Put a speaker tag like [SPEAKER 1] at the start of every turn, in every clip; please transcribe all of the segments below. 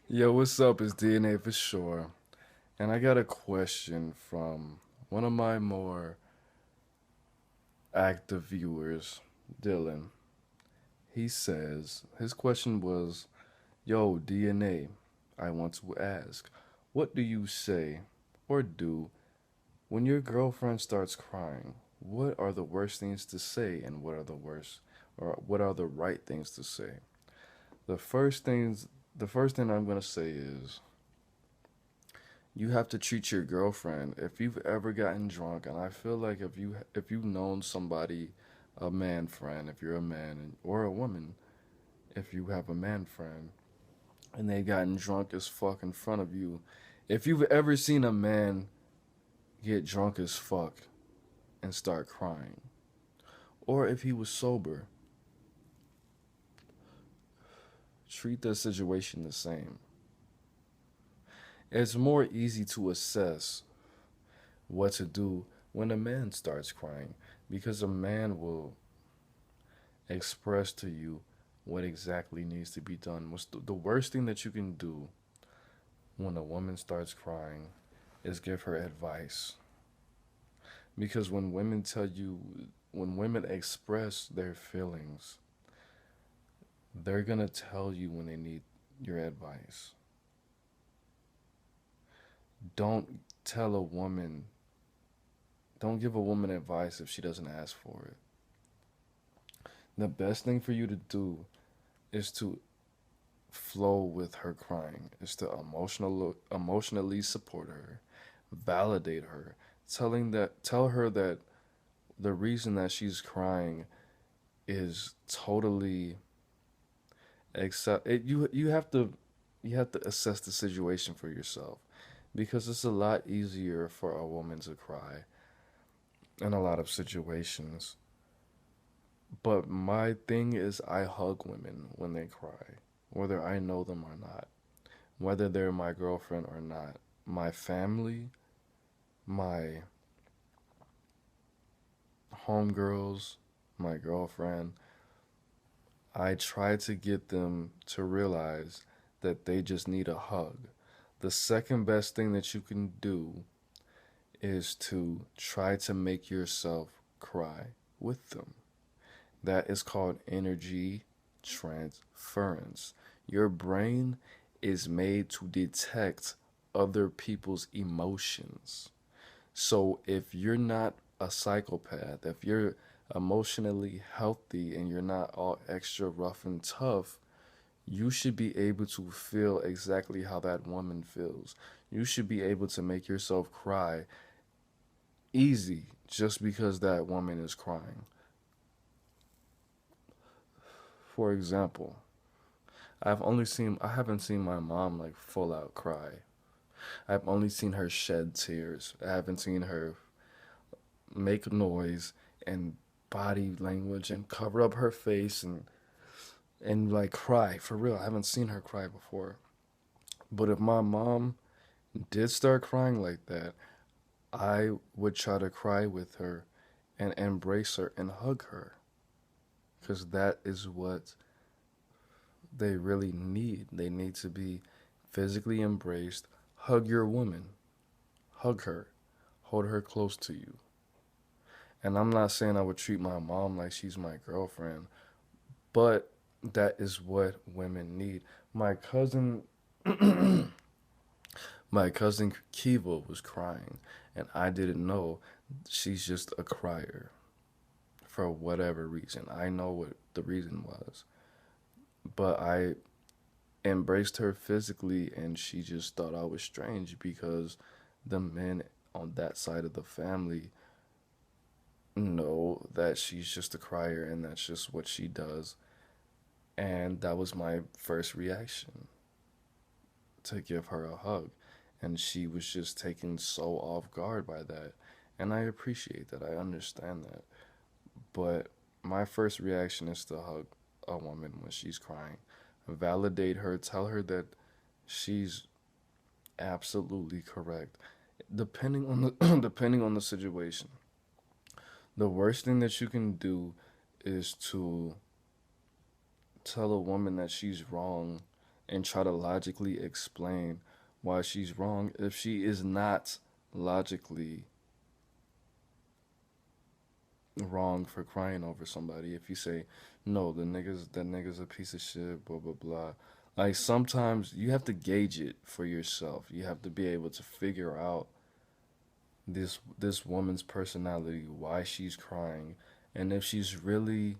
[SPEAKER 1] Yo, what's up? It's DNA for sure. And I got a question from one of my more active viewers, Dylan. He says, his question was, Yo, DNA, I want to ask, what do you say or do when your girlfriend starts crying? What are the worst things to say and what are the worst or what are the right things to say? The first things the first thing I'm going to say is you have to treat your girlfriend if you've ever gotten drunk, and I feel like if you've known somebody, a man friend, if you're a man or a woman, if you have a man friend and they gotten drunk as fuck in front of you, if you've ever seen a man get drunk as fuck and start crying, or if he was sober, treat the situation the same. It's more easy to assess what to do when a man starts crying because a man will express to you what exactly needs to be done. What's the worst thing that you can do when a woman starts crying is give her advice. Because when women express their feelings, they're gonna tell you when they need your advice. Don't tell a woman, don't give a woman advice if she doesn't ask for it. The best thing for you to do is to flow with her crying, is to emotionally support her, validate her, tell her that the reason that she's crying is totally accept it. You have to assess the situation for yourself because it's a lot easier for a woman to cry in a lot of situations. But my thing is, I hug women when they cry, whether I know them or not, whether they're my girlfriend or not. My family, my homegirls, my girlfriend, I try to get them to realize that they just need a hug. The second best thing that you can do is to try to make yourself cry with them. That is called energy transference. Your brain is made to detect other people's emotions. So if you're not a psychopath, if you're emotionally healthy and you're not all extra rough and tough, you should be able to feel exactly how that woman feels. You should be able to make yourself cry easy just because that woman is crying. For example, I haven't seen my mom like full out cry. I've only seen her shed tears. I haven't seen her make noise and body language and cover up her face and like cry for real. I haven't seen her cry before. But if my mom did start crying like that, I would try to cry with her and embrace her and hug her because that is what they really need. They need to be physically embraced. Hug your woman. Hug her. Hold her close to you. And I'm not saying I would treat my mom like she's my girlfriend, but that is what women need. My cousin my cousin Kiva was crying and I didn't know she's just a crier for whatever reason. I know what the reason was, but I embraced her physically and she just thought I was strange because the men on that side of the family know that she's just a crier and that's just what she does. And that was my first reaction to give her a hug. And she was just taken so off guard by that. And I appreciate that. I understand that. But my first reaction is to hug a woman when she's crying. Validate her, tell her that she's absolutely correct. Depending on the depending on the situation. The worst thing that you can do is to tell a woman that she's wrong and try to logically explain why she's wrong if she is not logically wrong for crying over somebody. If you say, no, that nigga's a piece of shit, blah blah blah. Like sometimes you have to gauge it for yourself. You have to be able to figure out this woman's personality, why she's crying, and if she's really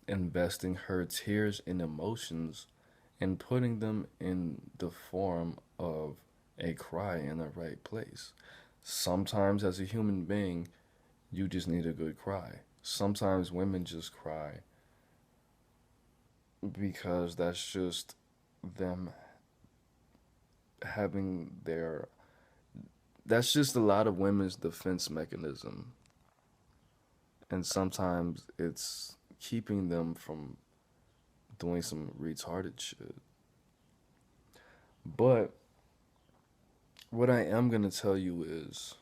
[SPEAKER 1] investing her tears and emotions and putting them in the form of a cry in the right place. Sometimes, as a human being, you just need a good cry. Sometimes women just cry because that's just them having their. That's just a lot of women's defense mechanism. And sometimes it's keeping them from doing some retarded shit. But what I am going to tell you is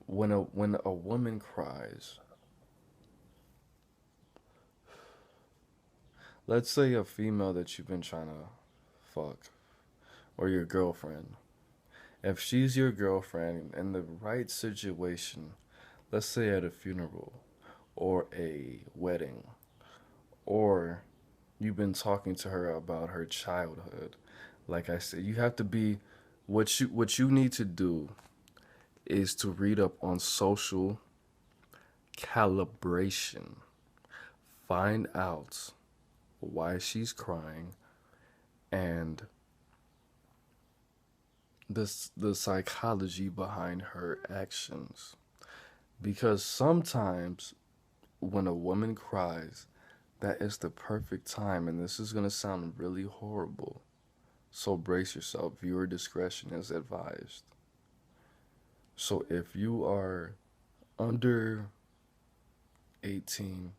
[SPEAKER 1] when a woman cries, let's say a female that you've been trying to fuck or your girlfriend. If she's your girlfriend in the right situation, let's say at a funeral or a wedding, or you've been talking to her about her childhood, like I said, you have to be what you need to do is to read up on social calibration. Find out why she's crying and the psychology behind her actions. Because sometimes when a woman cries, that is the perfect time, and this is going to sound really horrible. So brace yourself. Viewer discretion is advised. So if you are under 18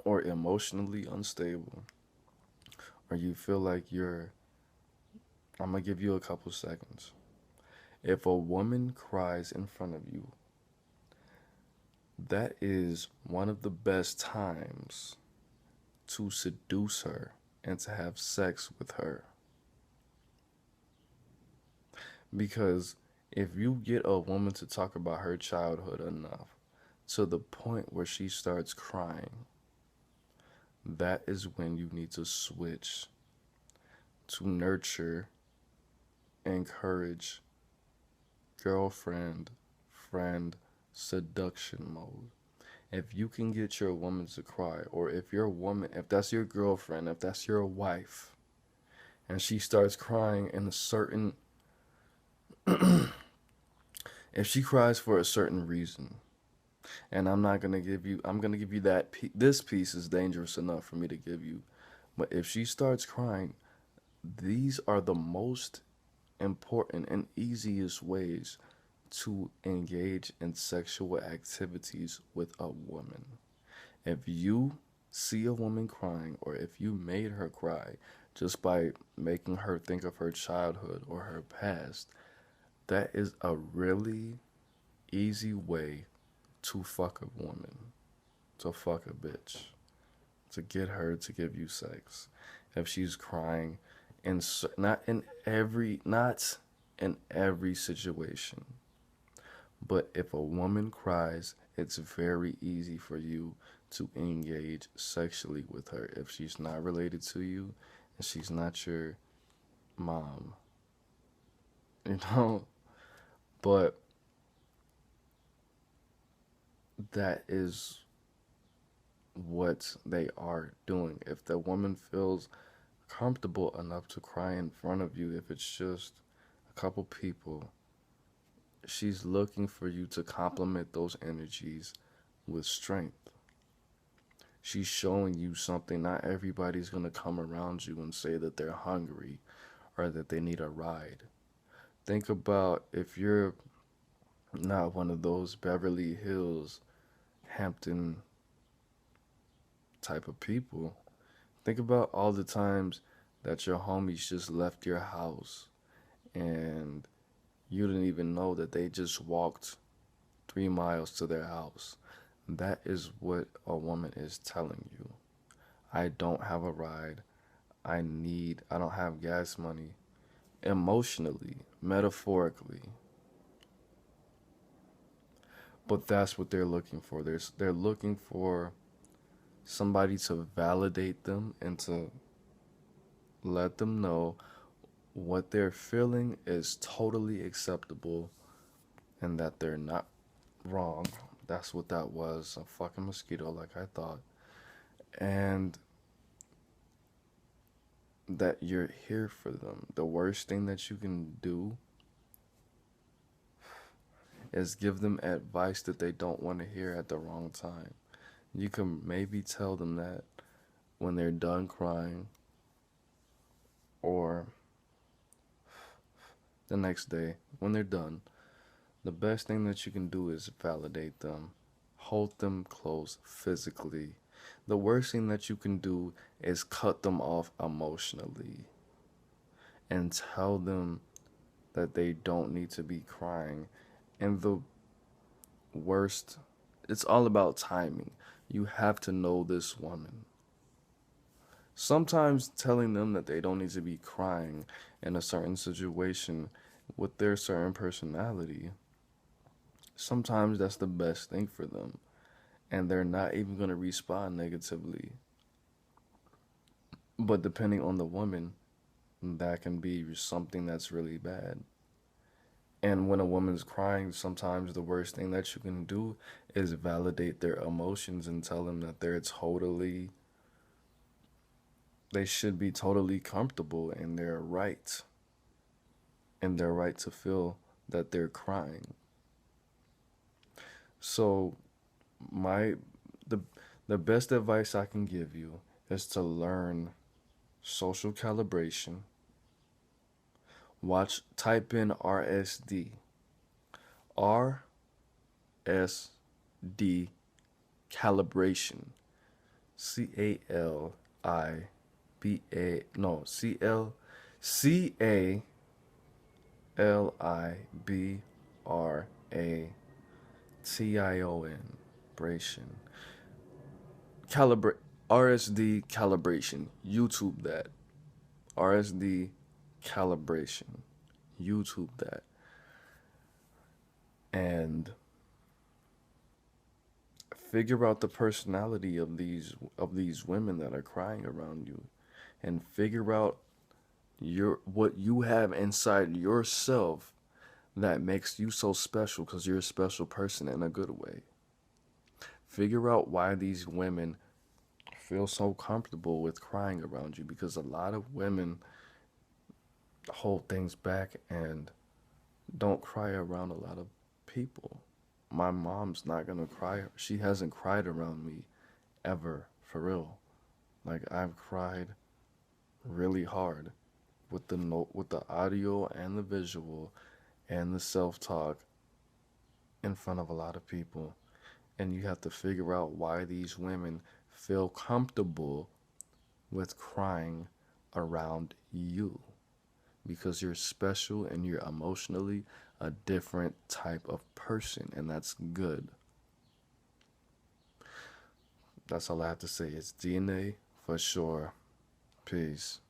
[SPEAKER 1] or emotionally unstable, or you feel like I'm going to give you a couple seconds. If a woman cries in front of you, that is one of the best times to seduce her and to have sex with her. Because if you get a woman to talk about her childhood enough to the point where she starts crying, that is when you need to switch to nurture, encourage, girlfriend, friend, seduction mode. If you can get your woman to cry, or if that's your girlfriend, if that's your wife, and she starts crying in a certain, if she cries for a certain reason, and I'm gonna give you this piece is dangerous enough for me to give you, but if she starts crying, these are the most important and easiest ways to engage in sexual activities with a woman. If you see a woman crying, or if you made her cry just by making her think of her childhood or her past, that is a really easy way to fuck a woman, to fuck a bitch, to get her to give you sex. If she's crying, not in every situation, but if a woman cries, it's very easy for you to engage sexually with her if she's not related to you and she's not your mom. You know? But that is what they are doing. If the woman feels comfortable enough to cry in front of you, if it's just a couple people, she's looking for you to complement those energies with strength. She's showing you something. Not everybody's going to come around you and say that they're hungry or that they need a ride. Think about if you're not one of those Beverly Hills, Hampton type of people. Think about all the times that your homies just left your house and you didn't even know that they just walked 3 miles to their house. That is what a woman is telling you. I don't have a ride. I don't have gas money. Emotionally, metaphorically. But that's what they're looking for. They're looking for somebody to validate them and to let them know what they're feeling is totally acceptable and that they're not wrong. That's what that was, a fucking mosquito, like I thought. And that you're here for them. The worst thing that you can do is give them advice that they don't want to hear at the wrong time. You can maybe tell them that when they're done crying or the next day when they're done. The best thing that you can do is validate them, hold them close physically. The worst thing that you can do is cut them off emotionally and tell them that they don't need to be crying. And the worst, it's all about timing. You have to know this woman. Sometimes telling them that they don't need to be crying in a certain situation with their certain personality, sometimes that's the best thing for them. And they're not even going to respond negatively. But depending on the woman, that can be something that's really bad. And when a woman's crying, sometimes the worst thing that you can do is validate their emotions and tell them that they should be totally comfortable in their right, to feel that they're crying. So my the the best advice I can give you is to learn social calibration. Type in RSD. RSD calibration. CALibration. Calibrate RSD calibration. YouTube that. RSD calibration. YouTube that. And figure out the personality of these women that are crying around you, and figure out what you have inside yourself that makes you so special, because you're a special person in a good way. Figure out why these women feel so comfortable with crying around you, because a lot of women hold things back and don't cry around a lot of people. My mom's not gonna cry. She hasn't cried around me ever, for real. Like, I've cried really hard with the audio and the visual and the self-talk in front of a lot of people. And you have to figure out why these women feel comfortable with crying around you, because you're special and you're emotionally a different type of person, and that's good. That's all I have to say. It's DNA for sure. Peace.